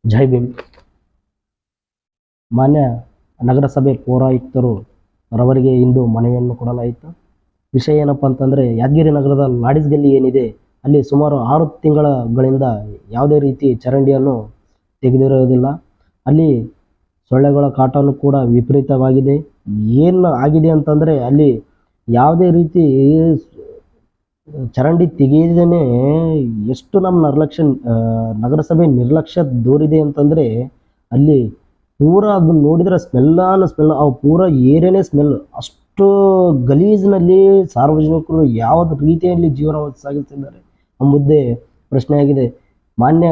ಜೈ ಭೀಮ್. ಮಾನ್ಯ ನಗರಸಭೆ ಪೌರಾಯುಕ್ತರು ರವರಿಗೆ ಇಂದು ಮನವಿಯನ್ನು ಕೊಡಲಾಯಿತು. ವಿಷಯ ಏನಪ್ಪ ಅಂತಂದರೆ, ಯಾದಗಿರಿ ನಗರದ ಲಾಡಿಸ್ ಗಲ್ಲಿ ಏನಿದೆ ಅಲ್ಲಿ ಸುಮಾರು 6 ತಿಂಗಳಿಂದ ಯಾವುದೇ ರೀತಿ ಚರಂಡಿಯನ್ನು ತೆಗೆದಿರುವುದಿಲ್ಲ. ಅಲ್ಲಿ ಸೊಳ್ಳೆಗಳ ಕಾಟನೂ ಕೂಡ ವಿಪರೀತವಾಗಿದೆ. ಏನು ಆಗಿದೆ ಅಂತಂದರೆ, ಅಲ್ಲಿ ಯಾವುದೇ ರೀತಿ ಚರಂಡಿ ತೆಗೆಯದೇ ಎಷ್ಟು ನಮ್ಮ ನಗರಸಭೆ ನಿರ್ಲಕ್ಷ್ಯ ದೂರಿದೆ ಅಂತಂದರೆ, ಅಲ್ಲಿ ಪೂರ ಅದನ್ನ ನೋಡಿದರೆ ಸ್ಮೆಲ್ ಅವು ಪೂರ ಏರಿಯಾನೇ ಸ್ಮೆಲ್. ಅಷ್ಟು ಗಲೀಜಿನಲ್ಲಿ ಸಾರ್ವಜನಿಕರು ಯಾವ ರೀತಿಯಲ್ಲಿ ಜೀವನ ಸಾಗಿಸುತ್ತಿದ್ದಾರೆ ಎಂಬುದೇ ಪ್ರಶ್ನೆಯಾಗಿದೆ. ಮಾನ್ಯ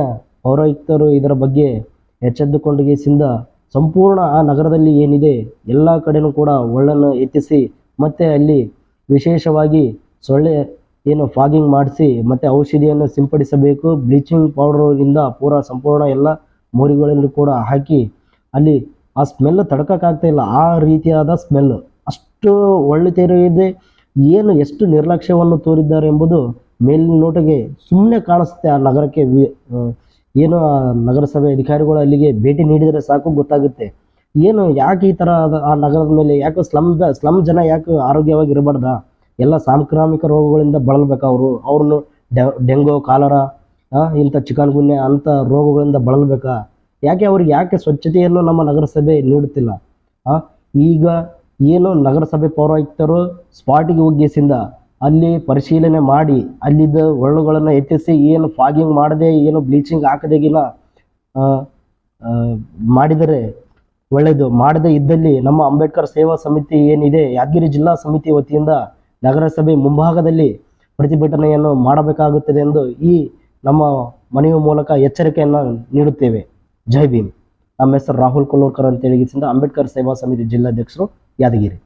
ಪೌರಾಯುಕ್ತರು ಇದರ ಬಗ್ಗೆ ಎಚ್ಚೆತ್ತುಕೊಂಡೇಸಿಂದ ಸಂಪೂರ್ಣ ಆ ನಗರದಲ್ಲಿ ಏನಿದೆ ಎಲ್ಲ ಕಡೆನೂ ಕೂಡ ಒಳ್ಳನ್ನು ಎತ್ತಿಸಿ, ಮತ್ತು ಅಲ್ಲಿ ವಿಶೇಷವಾಗಿ ಸೊಳ್ಳೆ ಫಾಗಿಂಗ್ ಮಾಡಿಸಿ ಮತ್ತು ಔಷಧಿಯನ್ನು ಸಿಂಪಡಿಸಬೇಕು. ಬ್ಲೀಚಿಂಗ್ ಪೌಡರಿಂದ ಸಂಪೂರ್ಣ ಎಲ್ಲ ಮೋರಿಗಳಲ್ಲಿ ಕೂಡ ಹಾಕಿ ಅಲ್ಲಿ ಆ ಸ್ಮೆಲ್ ತಡ್ಕೋಕ್ಕಾಗ್ತಾ ಇಲ್ಲ. ಆ ರೀತಿಯಾದ ಸ್ಮೆಲ್ ಅಷ್ಟು ಒಳ್ಳೆ ತೆರೆಯಿದೆ. ಎಷ್ಟು ನಿರ್ಲಕ್ಷ್ಯವನ್ನು ತೋರಿದ್ದಾರೆ ಎಂಬುದು ಮೇಲಿನ ನೋಟಿಗೆ ಸುಮ್ಮನೆ ಕಾಣಿಸುತ್ತೆ. ಆ ನಗರಕ್ಕೆ ಆ ನಗರಸಭೆ ಅಧಿಕಾರಿಗಳು ಅಲ್ಲಿಗೆ ಭೇಟಿ ನೀಡಿದರೆ ಸಾಕು ಗೊತ್ತಾಗುತ್ತೆ. ಯಾಕೆ ಈ ಥರ ಆ ನಗರದ ಮೇಲೆ ಯಾಕೆ ಸ್ಲಮ್ ಜನ ಯಾಕೆ ಆರೋಗ್ಯವಾಗಿರಬಾರ್ದಾ? ಎಲ್ಲ ಸಾಂಕ್ರಾಮಿಕ ರೋಗಗಳಿಂದ ಬಳಲ್ಬೇಕು. ಅವ್ರನ್ನು ಡೆಂಗು, ಕಾಲರಾ, ಇಂಥ ಚಿಕನ್ ಗುನ್ಯ ಅಂಥ ರೋಗಗಳಿಂದ ಬಳಲ್ಬೇಕಾ? ಯಾಕೆ ಸ್ವಚ್ಛತೆಯನ್ನು ನಮ್ಮ ನಗರಸಭೆ ನೀಡುತ್ತಿಲ್ಲ? ಈಗ ನಗರಸಭೆ ಪೌರಾಯುಕ್ತರು ಸ್ಪಾಟಿಗೆ ಹೋಗಿಸಿಂದ ಅಲ್ಲಿ ಪರಿಶೀಲನೆ ಮಾಡಿ ಅಲ್ಲಿದ್ದ ಒಳ್ಳುಗಳನ್ನು ಎತ್ತಿಸಿ ಫಾಗಿಂಗ್ ಮಾಡದೆ ಬ್ಲೀಚಿಂಗ್ ಹಾಕದೆಗಿನ ಮಾಡಿದರೆ ಒಳ್ಳೆಯದು. ಮಾಡದೇ ಇದ್ದಲ್ಲಿ ನಮ್ಮ ಅಂಬೇಡ್ಕರ್ ಸೇವಾ ಸಮಿತಿ ಏನಿದೆ, ಯಾದಗಿರಿ ಜಿಲ್ಲಾ ಸಮಿತಿ ವತಿಯಿಂದ ನಗರಸಭೆ ಮುಂಭಾಗದಲ್ಲಿ ಪ್ರತಿಭಟನೆಯನ್ನು ಮಾಡಬೇಕಾಗುತ್ತದೆ ಎಂದು ಈ ನಮ್ಮ ಮನವಿ ಮೂಲಕ ಎಚ್ಚರಿಕೆಯನ್ನು ನೀಡುತ್ತೇವೆ. ಜೈ ಭೀಮ್. ನಮ್ಮ ಹೆಸರು ರಾಹುಲ್ ಕೊಲ್ಲೂರ್ಕರ್ ಅಂತ ಹೇಳಿಸಿಂದ ಅಂಬೇಡ್ಕರ್ ಸೇವಾ ಸಮಿತಿ ಜಿಲ್ಲಾಧ್ಯಕ್ಷರು, ಯಾದಗಿರಿ.